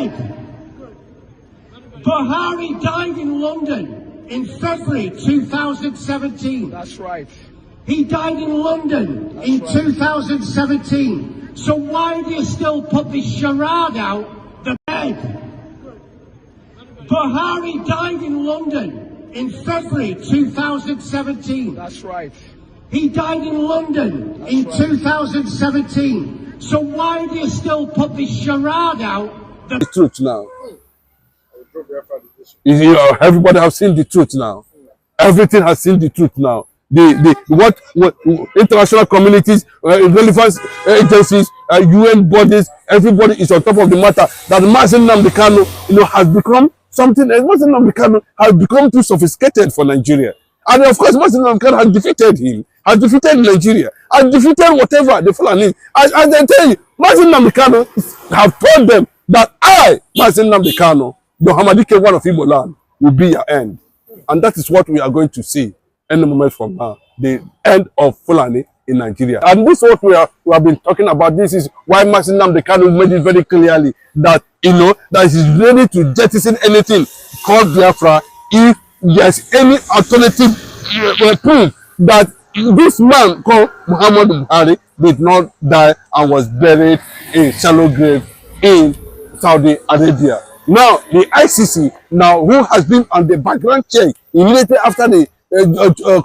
dead. Buhari died in London in February 2017. That's right. He died in London in 2017. So why do you still put this charade out? The dead. Buhari died in London in February 2017. That's right. He died in London in 2017. So why do you still put this charade out? The truth now. You know, everybody has seen the truth now. Everything has seen the truth now. What international communities, relevant agencies, UN bodies, everybody is on top of the matter that Nnamdi Kanu, you know, has become something. Nnamdi Kanu has become too sophisticated for Nigeria, and of course, Nnamdi Kanu has defeated him, has defeated Nigeria, has defeated whatever the Fulani. As they tell you, Nnamdi Kanu have told them that Nnamdi Kanu, the Hamadike one of Igbo land, will be your end, and that is what we are going to see any moment from now, the end of Fulani in Nigeria. And this is what we have been talking about. This is why Nnamdi Kanu made it very clearly that, you know, that he's ready to jettison anything called Biafra if there's any alternative proof that this man called Muhammadu Buhari did not die and was buried in shallow grave in Saudi Arabia. Now, the ICC, now who has been on the background check immediately after the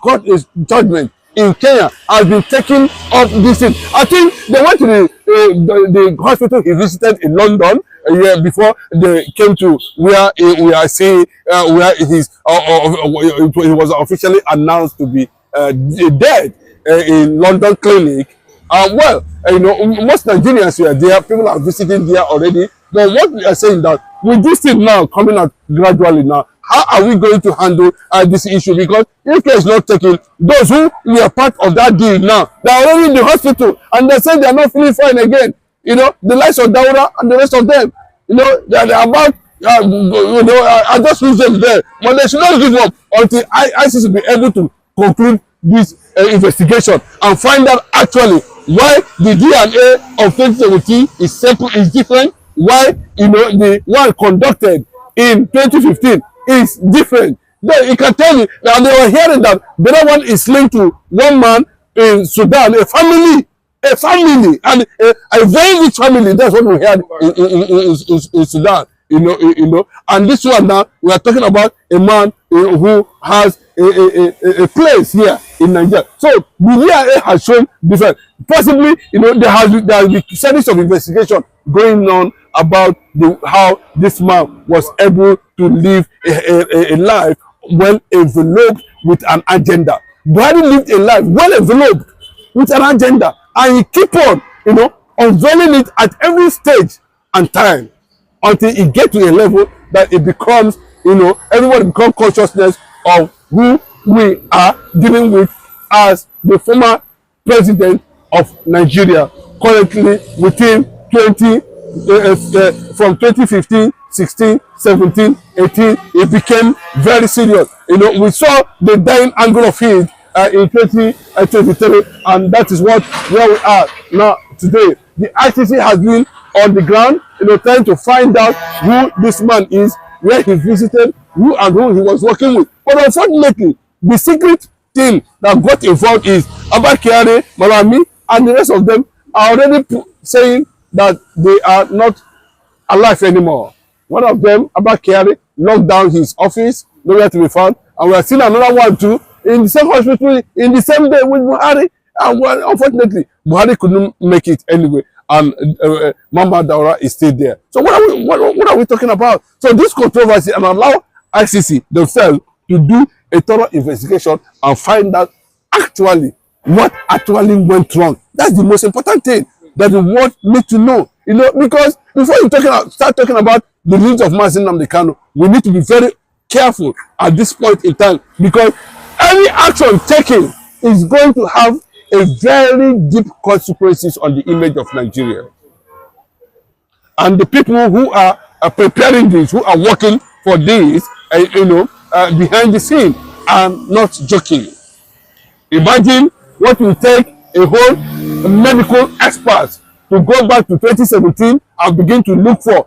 court judgment in Kenya, has been taking up this thing. I think they went to the hospital he visited in London a year before they came to where we are saying where he was officially announced to be dead in London clinic. Well, you know, most Nigerians were there. People are visiting there already. But what we are saying that with this thing now coming out gradually now, how are we going to handle this issue? Because if care is not taken, those who were part of that deal now, they are already in the hospital and they say they are not feeling fine again. You know, the likes of Daura and the rest of them, you know, they are about, you know, I just lose them there. But they should not give up until ICC be able to conclude this investigation and find out actually why the DNA of 2017 is simple, is different, why, you know, the one conducted in 2015 is different. Then you can tell me that they were hearing that the other one is linked to one man in Sudan, a family, and a very rich family. That's what we heard in Sudan. You know, and this one now we are talking about a man who has a place here in Nigeria. So the DNA has shown different. Possibly, you know, there has been series of investigation going on about how this man was able to live a life well enveloped with an agenda. Buhari lived a life well enveloped with an agenda, and he keep on, you know, unveiling it at every stage and time until it gets to a level that it becomes, you know, everybody becomes consciousness of who we are dealing with as the former president of Nigeria, currently within from 2015, 16, 17, 18, it became very serious. You know, we saw the dying angle of it in 2023, and that is where we are now today. The ICC has been on the ground, you know, trying to find out who this man is, where he visited, who he was working with. But unfortunately, the secret thing that got involved is Abakari, Malami, and the rest of them are already saying that they are not alive anymore. One of them, Abakari, locked down his office, nowhere to be found, and we are seeing another one too in the same hospital in the same day with Buhari. And well, unfortunately, Buhari couldn't make it anyway, and Mama Daura is still there. So what are we talking about? So this controversy, and allow ICC themselves to do a thorough investigation and find out actually what actually went wrong. That's the most important thing that the world need to know. You know, because before you start talking about the needs of Nnamdi Kanu, we need to be very careful at this point in time, because any action taken is going to have a very deep consequences on the image of Nigeria. And the people who are preparing this, who are working for this, you know, behind the scene, are not joking. Imagine what will take a whole medical expert to go back to 2017 and begin to look for,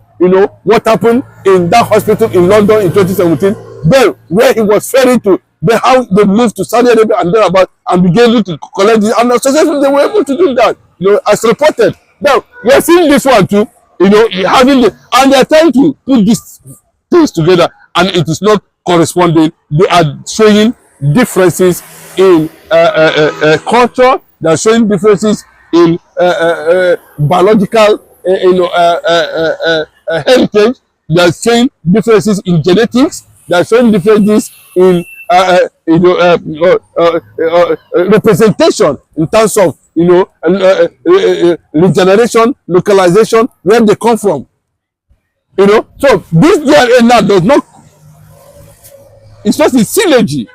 what happened in that hospital in London in 2017, then where he was ferrying to, then how they moved to Saudi Arabia and thereabout and began to collect this, and successfully they were able to do that, as reported. Now, we are seeing this one too, having the, and they are trying to put these things together, and it is not corresponding. They are showing differences in culture. They are showing differences in biological, heritage. They are showing differences in genetics. They are showing differences in representation in terms of regeneration, localization, where they come from. So this DNA now does not. It's just a synergy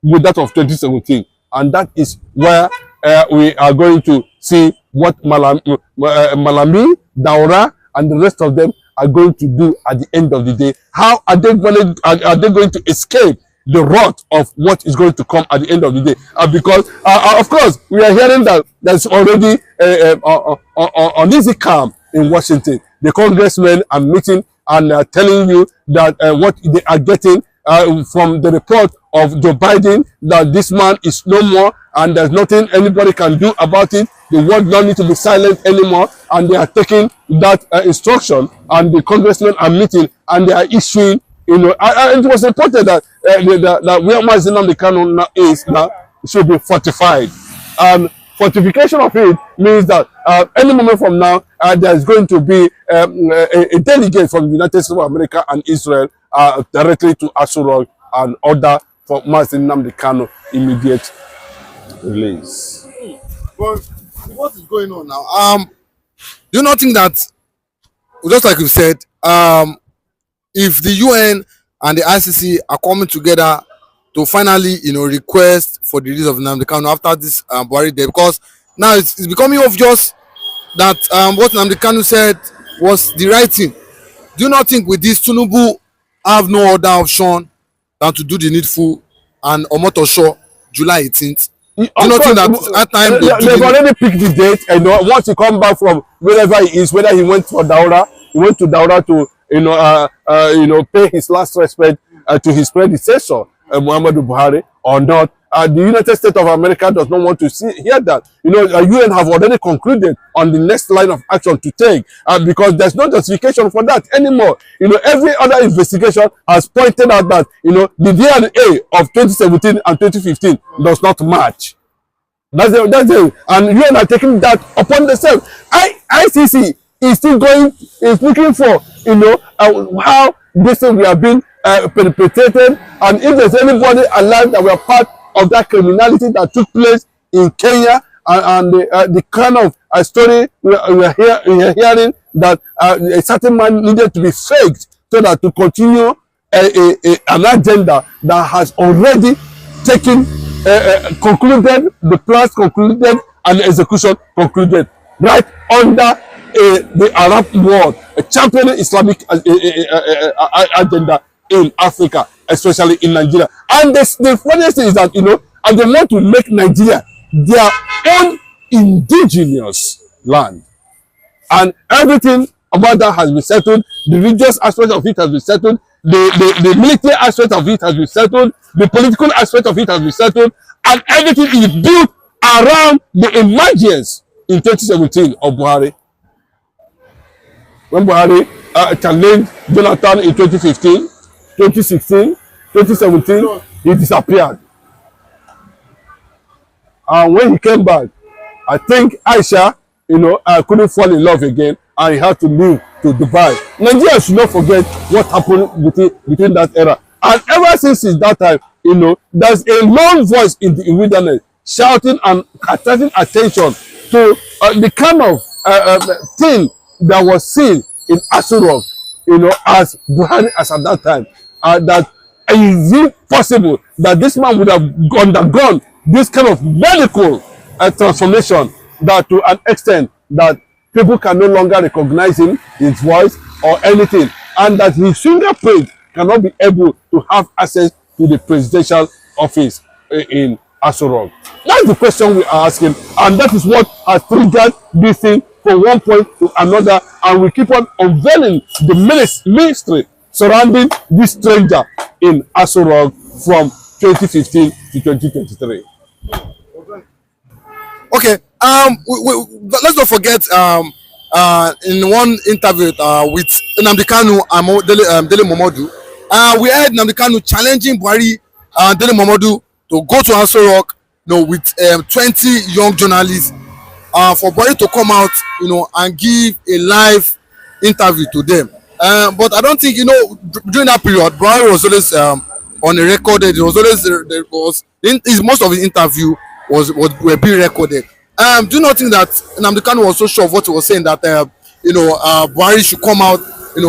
with that of 2017, and that is where we are going to see what Malami, Daura, and the rest of them are going to do at the end of the day. How are they going to escape the wrath of what is going to come at the end of the day? Because, of course, we are hearing that there's already uneasy calm in Washington. The congressmen are meeting and telling you that what they are getting from the report of Joe Biden, that this man is no more and there's nothing anybody can do about it. The world don't need to be silent anymore, and they are taking that instruction, and the congressmen are meeting and they are issuing, it was reported that where Nnamdi Kanu now is now should be fortified. And fortification of it means that any moment from now, there is going to be a delegate from the United States of America and Israel directly to Asorock and order for Nnamdi Kanu immediate release. But what is going on now? Do you not think that, just like you said, if the UN and the ICC are coming together to finally, request for the release of Nnamdi Kanu after this Buhari day, because now it's becoming obvious that what Nnamdi Kanu said was the right thing. Do you not think with this Tinubu have no other option than to do the needful and Omotosho July 18th? Do you not think that time they've already picked the date, and once he come back from wherever he is, whether he went for Daura, he went to Daura to pay his last respect to his predecessor, Muhammadu Buhari, or not. The United States of America does not want to hear that. UN have already concluded on the next line of action to take, because there's no justification for that anymore. Every other investigation has pointed out that the DNA of 2017 and 2015 does not match. That's it. And UN are taking that upon themselves. ICC is still looking for how this thing we have been perpetrated, and if there's anybody alive that were part of that criminality that took place in Kenya, and the kind of story we are hearing that a certain man needed to be faked so that to continue an agenda that has already taken concluded, the plans concluded, and the execution concluded right under the Arab world, a championing Islamic agenda in Africa, especially in Nigeria. And the funniest thing is that, and they want to make Nigeria their own indigenous land. And everything about that has been settled. The religious aspect of it has been settled. The military aspect of it has been settled. The political aspect of it has been settled. And everything is built around the emergence in 2017 of Buhari. When Buhari challenged Jonathan in 2015, 2016, 2017, he disappeared. And when he came back, I think Aisha, couldn't fall in love again, and he had to move to Dubai. Nigeria should not forget what happened between that era. And ever since that time, there's a lone voice in the wilderness shouting and attracting attention to the kind of thing that was seen in Asorock, as Buhari as at that time. That is it possible that this man would have undergone this kind of medical transformation, that to an extent that people can no longer recognize him, his voice, or anything, and that his fingerprint cannot be able to have access to the presidential office in Asorock? That's the question we are asking, and that is what has triggered this thing from one point to another, and we keep on unveiling the mystery surrounding this stranger in Asorock from 2015 to 2023. Okay. Let's not forget. In one interview with Nnamdi Kanu and Dele Momodu, we heard Nnamdi Kanu challenging Buhari and Dele Momodu to go to Asorock, with 20 young journalists, for Buhari to come out, and give a live interview to them. But I don't think, during that period, Buhari was always on a recorded. It was always most of his interview were being recorded. Do you not think that Nnamdi Kanu was so sure of what he was saying, that Buhari should come out,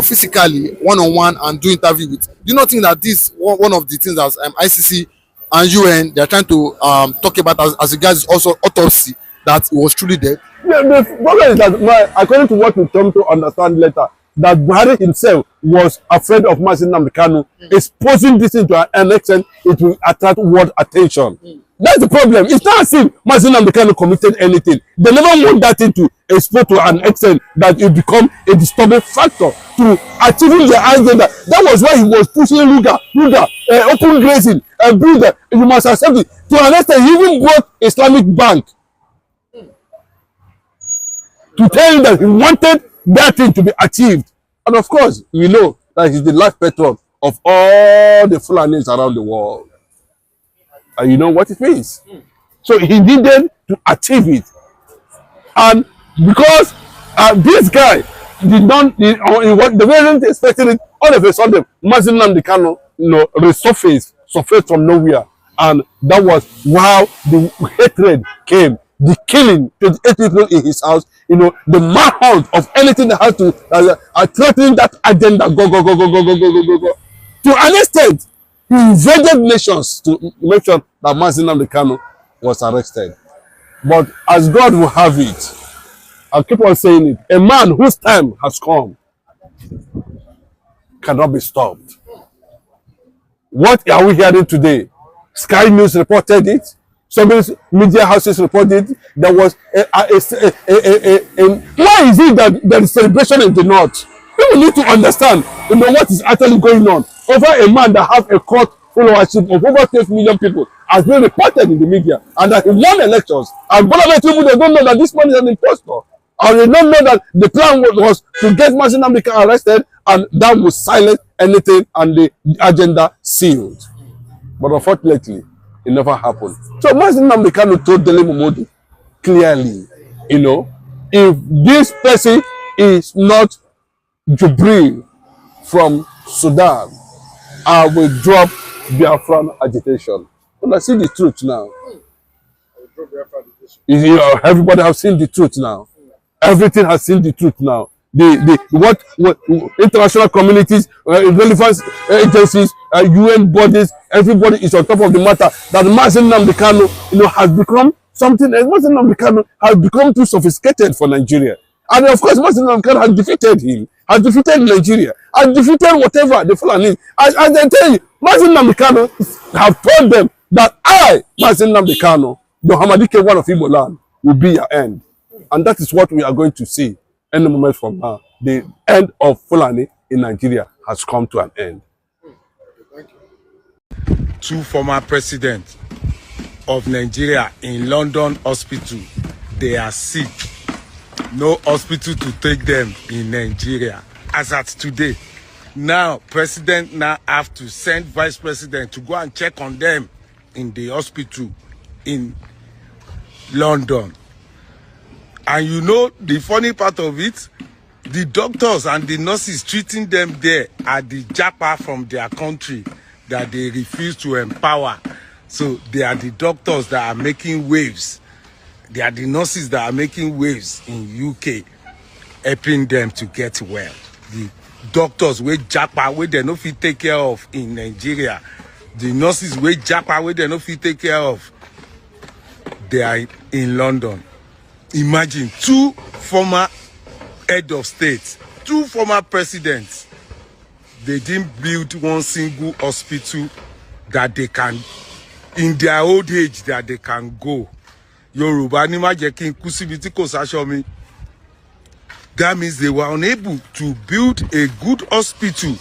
physically, one-on-one, and do interview with? Do you not think that this one of the things that ICC and UN, they are trying to talk about as regards also autopsy, that he was truly dead? Yeah, the problem is that, according to what we come to understand later, that Buhari himself was afraid of Nnamdi Kanu exposing this into an extent it will attract world attention. That's the problem. It's not as if Nnamdi Kanu committed anything. They never want that thing to expose to an extent that it become a disturbing factor to achieving their agenda. That was why he was pushing Ruga, open grazing, and builder. You must accept it. To an extent, he even brought Islamic Bank to tell him that he wanted that thing to be achieved. And of course, we know that he's the life patron of all the Fulanis around the world. And you know what it means. So he needed to achieve it. And because this guy did not, they weren't expecting it, all of a sudden, Nnamdi Kanu, surfaced from nowhere. And that was how the hatred came. The killing, 28 people in his house, the manhunt of anything that has to threaten that agenda, go. To an extent, he invaded nations to make sure that Nnamdi Kanu was arrested. But as God will have it, I'll keep on saying it, a man whose time has come cannot be stopped. What are we hearing today? Sky News reported it. Some media houses reported there was why is it that there is celebration in the north? People need to understand, what is actually going on. Over a man that have a court followership of over 12 million people has been reported in the media, and that he won elections. And people, they don't know that this man is an impostor, and they don't know that the plan was to get Nnamdi Kanu arrested, and that would silence anything and the agenda sealed. But unfortunately, it never happened. So Nnamdi Kanu told Dele Momodu clearly, if this person is not Jubril from Sudan, I will drop Biafran agitation. And I see the truth now. Everybody has seen the truth now. Everything has seen the truth now. What international communities, relevant agencies, UN bodies, everybody is on top of the matter that Nnamdi Kanu, has become something else. Nnamdi Kanu has become too sophisticated for Nigeria. And of course, Nnamdi Kanu has defeated him, has defeated Nigeria, has defeated whatever the Fulani. As they tell you, Nnamdi Kanu have told them that Nnamdi Kanu, the Hamadike one of Igbo land, will be your end. And that is what we are going to see any moment from now. The end of Fulani in Nigeria has come to an end. Two former presidents of Nigeria in London hospital, they are sick. No hospital to take them in Nigeria. As at today, now president now have to send vice president to go and check on them in the hospital in London. And the funny part of it, the doctors and the nurses treating them there are the japa from their country that they refuse to empower. So they are the doctors that are making waves. They are the nurses that are making waves in UK, helping them to get well. The doctors wey japa wey they no fit take care of in Nigeria, the nurses wey japa wey they no fit take care of, they are in London. Imagine two former head of state, two former presidents, they didn't build one single hospital that they can, in their old age, that they can go. Yoruba ni ma jẹ́ kí n kú síbi tí kò sáṣọ mi. That means they were unable to build a good hospital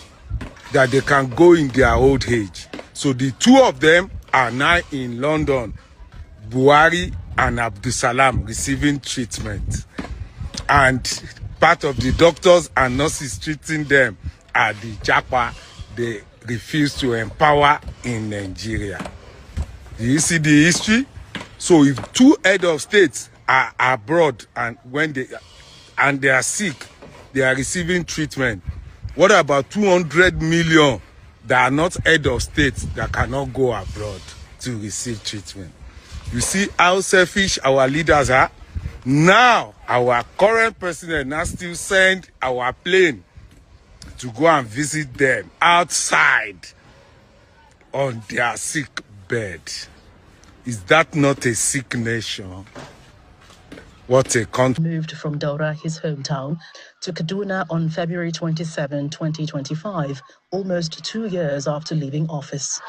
that they can go in their old age. So the two of them are now in London, Buhari and Abdusalam, receiving treatment. And part of the doctors and nurses treating them are the Japa they refuse to empower in Nigeria. Do you see the history? So if two head of states are abroad and when they are sick, they are receiving treatment. What about 200 million that are not head of states that cannot go abroad to receive treatment? You see how selfish our leaders are? Now, our current president now still send our plane to go and visit them outside on their sick bed. Is that not a sick nation? What a country. Moved from Daura, his hometown, to Kaduna on February 27, 2025, almost 2 years after leaving office.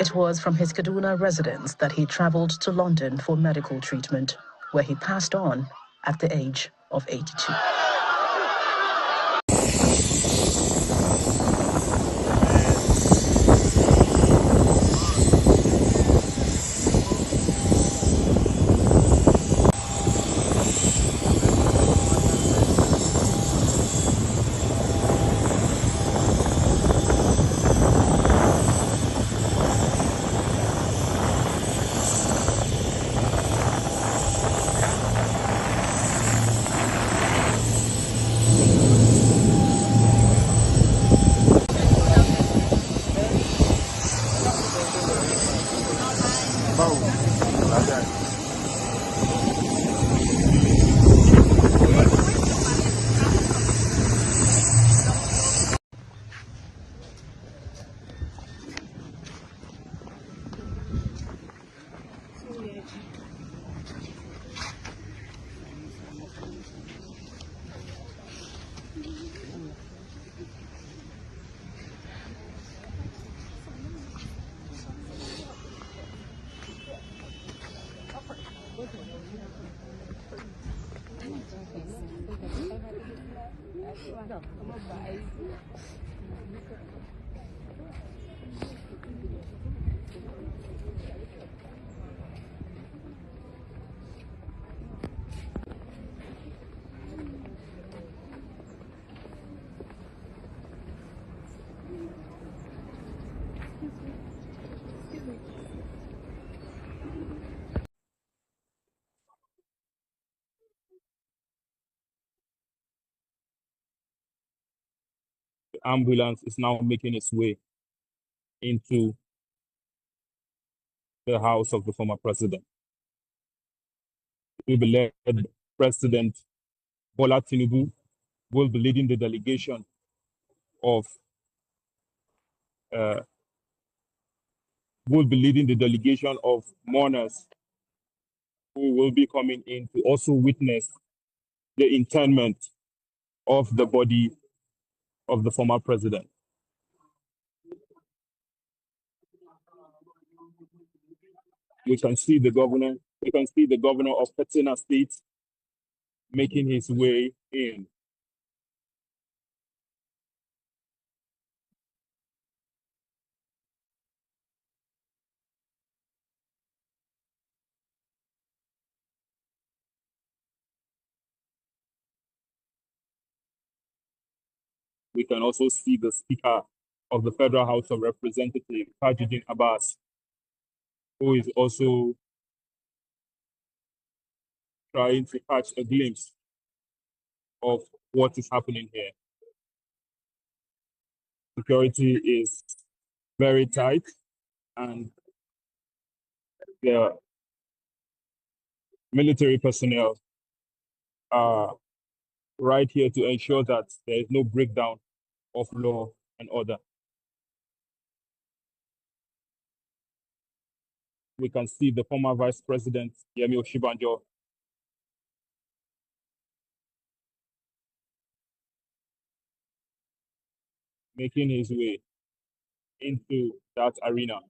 It was from his Kaduna residence that he traveled to London for medical treatment, where he passed on at the age of 82. Ambulance is now making its way into the house of the former president. It will be led President Bola Tinubu will be leading the delegation of uh, mourners who will be coming in to also witness the interment of the body of the former president. We can see the governor of Katsina State making his way in. We can also see the Speaker of the Federal House of Representatives, Tajuddin Abbas, who is also trying to catch a glimpse of what is happening here. Security is very tight, and the military personnel are right here to ensure that there is no breakdown of law and order. We can see the former Vice President, Yemi Oshibanjo, making his way into that arena.